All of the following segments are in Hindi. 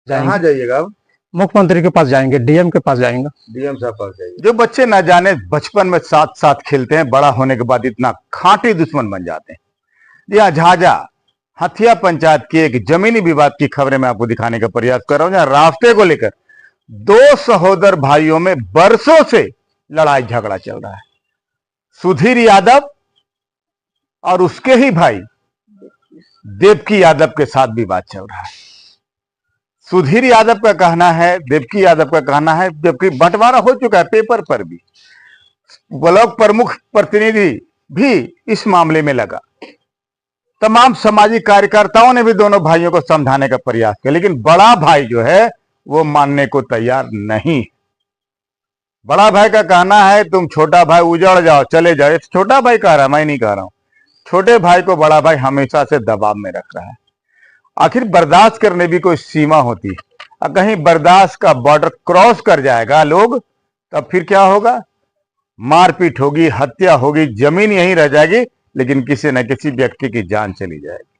कहाँ जाइएगा अब? मुख्यमंत्री के पास जाएंगे, डीएम के पास जाएंगे। डीएम साहब पास जाइए। जो बच्चे ना जाने बचपन में साथ साथ खेलते हैं, बड़ा होने के बाद इतना खांटी दुश्मन बन जाते हैं। जी हाँ, झाझा हथिया पंचायत की एक जमीनी विवाद की खबरें मैं आपको दिखाने का प्रयास कर रहा हूं, जहां रास्ते को लेकर दो सहोदर भाइयों में बरसों से लड़ाई झगड़ा चल रहा है। सुधीर यादव और उसके ही भाई देवकी यादव के साथ विवाद चल रहा है। सुधीर यादव का कहना है, देवकी यादव का कहना है, जबकि बंटवारा हो चुका है पेपर पर भी, ब्लॉक प्रमुख प्रतिनिधि भी इस मामले में लगा, तमाम सामाजिक कार्यकर्ताओं ने भी दोनों भाइयों को समझाने का प्रयास किया, लेकिन बड़ा भाई जो है वो मानने को तैयार नहीं। बड़ा भाई का कहना है तुम छोटा भाई उजड़ जाओ, चले जाओ। छोटा भाई कह रहा है, मैं नहीं कह रहा हूं। छोटे भाई को बड़ा भाई हमेशा से दबाव में रख रहा है। आखिर बर्दाश्त करने भी कोई सीमा होती है, और कहीं बर्दाश्त का बॉर्डर क्रॉस कर जाएगा लोग, तब फिर क्या होगा? मारपीट होगी, हत्या होगी, जमीन यहीं रह जाएगी, लेकिन किसी न किसी व्यक्ति की जान चली जाएगी।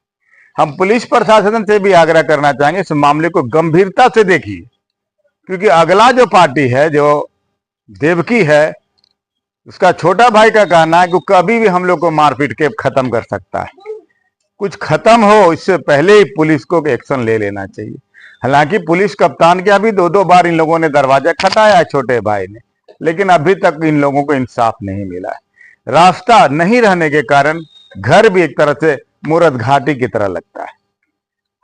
हम पुलिस प्रशासन से भी आग्रह करना चाहेंगे, इस मामले को गंभीरता से देखिए, क्योंकि अगला जो पार्टी है, जो देवकी है, उसका छोटा भाई का कहना है कि कभी भी हम लोग को मारपीट के खत्म कर सकता है। कुछ खत्म हो इससे पहले ही पुलिस को एक्शन ले लेना चाहिए। हालांकि पुलिस कप्तान के अभी दो बार इन लोगों ने दरवाजा खटाया है छोटे भाई ने, लेकिन अभी तक इन लोगों को इंसाफ नहीं मिला है। रास्ता नहीं रहने के कारण घर भी एक तरह से मूर्त घाटी की तरह लगता है।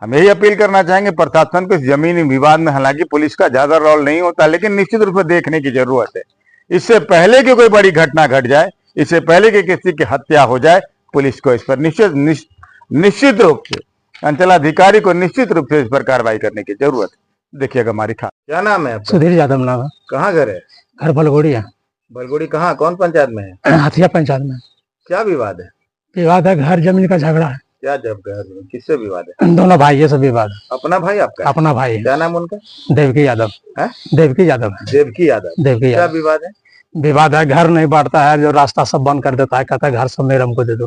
हम यही अपील करना चाहेंगे प्रशासन को, इस जमीनी विवाद में हालांकि पुलिस का ज्यादा रोल नहीं होता, लेकिन निश्चित रूप से देखने की जरूरत है। इससे पहले कि कोई बड़ी घटना घट जाए, इससे पहले कि किसी की हत्या हो जाए, पुलिस को इस पर निश्चित रूप से, अंचलाधिकारी को निश्चित रूप से इस पर कार्रवाई करने की जरूरत है। देखिएगा हमारी खान। क्या नाम है आपका? सुधीर यादव नाम है। कहाँ घर है? घर बलगोड़ी है। बलगोड़ी कहाँ, कौन पंचायत में है? हथिया पंचायत में। क्या विवाद है? विवाद है, घर जमीन का झगड़ा है। क्या जब घर, किससे विवाद है? दोनों भाई ये सब विवाद है। अपना भाई आपका? अपना भाई है। क्या नाम उनका? देवकी यादव है। देवकी यादव है। देवकी यादव। देवकी क्या यादव। विवाद है? विवाद है, घर नहीं बांटता है, जो रास्ता सब बंद कर देता है, कहता है घर सब मेरे हमको दे दो।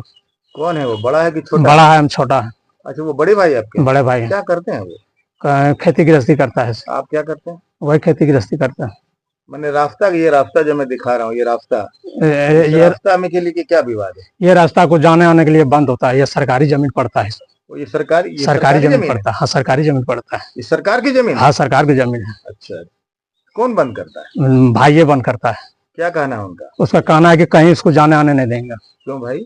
कौन है वो, बड़ा है कि छोटा? बड़ा है, हम छोटा है। अच्छा, वो बड़े भाई आपके? बड़े भाई हैं। क्या करते हैं वो? खेती गृहस्थी करता है। आप क्या करते हैं? वही खेती गृहस्थी करता है। मैंने रास्ता, ये रास्ता जो मैं दिखा रहा हूँ, ये रास्ता, ये रास्ता में के लिए क्या विवाद है? ये रास्ता को जाने आने के लिए बंद होता है, ये सरकारी जमीन पड़ता है। ये सरकारी जमीन पड़ता है। हाँ, सरकारी जमीन पड़ता है। ये सरकार की जमीन? हाँ, सरकार की जमीन है। अच्छा, कौन बंद करता है? भाई ये बंद करता है। क्या कहना है उनका? उसका कहना है कि कहीं इसको जाने आने नहीं देंगे। क्यों भाई?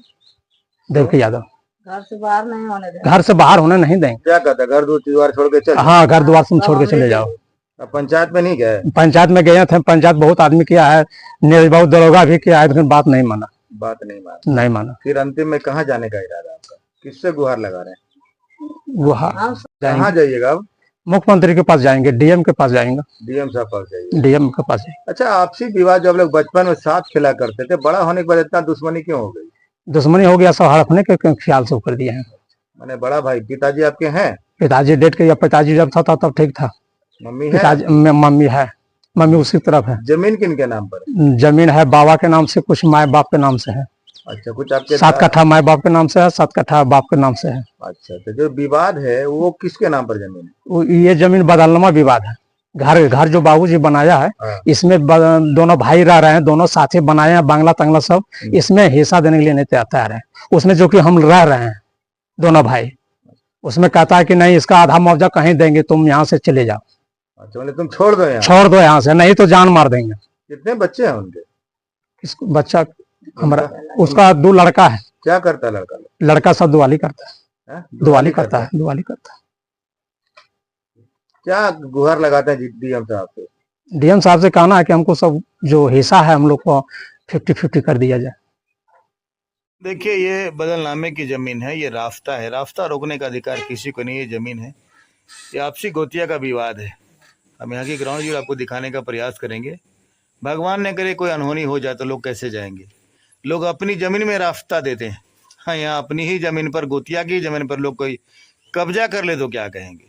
देवकी यादव घर से बाहर नहीं होने देंगे। घर से बाहर होने नहीं देंगे। क्या कहता है, घर द्वार छोड़ के चल? हाँ, घर द्वार तुम छोड़ के चले जाओ। पंचायत में नहीं गए? पंचायत में गए थे, पंचायत बहुत आदमी किया है, बहुत दरोगा भी किया है, लेकिन बात नहीं माना। बात नहीं माना। फिर अंतिम में कहाँ जाने का इरादा आपका? किससे गुहार लगा रहे हैं? गुहार कहाँ जाइएगा अब? मुख्यमंत्री के पास जाएंगे, डीएम के पास जाएंगे। डीएम साहब पास जाइए। डीएम के पास जाएंगे। अच्छा, आपसी विवाद जब लोग बचपन में साथ खेला करते थे, बड़ा होने के बाद इतना दुश्मनी क्यों हो गई? दुश्मनी हो गया, सब हड़पने के ख्याल से कर दिए हैं। मैंने बड़ा भाई, पिताजी आपके हैं? पिताजी डेट के, पिताजी जब था तब ठीक था। मम्मी है? पिताजी मम्मी है। मम्मी उसी तरफ है। जमीन किनके नाम पर? जमीन है बाबा के नाम से, कुछ माए बाप के नाम से है। अच्छा, कुछ आपके 7 कट्ठा माए बाप के नाम से है, 7 कट्ठा बाप के नाम से है। अच्छा, तो जो विवाद है वो किसके नाम पर जमीन है? ये जमीन बदलनमा विवाद है। घर जो बाबूजी बनाया है, इसमें दोनों भाई रह रहे हैं, दोनों साथी बनाए हैं, बांग्ला तंगला सब, इसमें हिस्सा देने के लिए नहीं तैयार है। उसमें जो कि हम रह रहे हैं दोनों भाई, उसमें कहता है कि नहीं, इसका आधा मुआवजा कहीं देंगे, तुम यहाँ से चले जाओ। अच्छा, मतलब तुम छोड़ दो यहाँ से, नहीं तो जान मार देंगे। कितने बच्चे हैं उनके? इसको बच्चा हमारा, उसका 2 लड़का है। क्या करता है लड़का? लड़का सब दुआली करता है। दुआली करता है। क्या गुहार लगाते हैं डीएम साहब से? डीएम साहब से कहना है कि हमको सब जो हिस्सा है हम लोग को 50-50 कर दिया जाए। देखिए, ये बदलनामे की जमीन है, ये रास्ता है, रास्ता रोकने का अधिकार किसी को नहीं, ये जमीन है। ये आपसी गोतिया का विवाद है। हम यहाँ की ग्राउंड जीरो आपको दिखाने का प्रयास करेंगे। भगवान ने करे कोई अनहोनी हो जाए तो लोग कैसे जाएंगे? लोग अपनी जमीन में रास्ता देते हैं। हाँ, यहाँ अपनी ही जमीन पर, गोतिया की जमीन पर लोग कोई कब्जा कर ले तो क्या कहेंगे?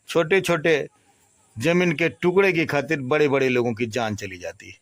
छोटे छोटे जमीन के टुकड़े की खातिर बड़े बड़े लोगों की जान चली जाती है।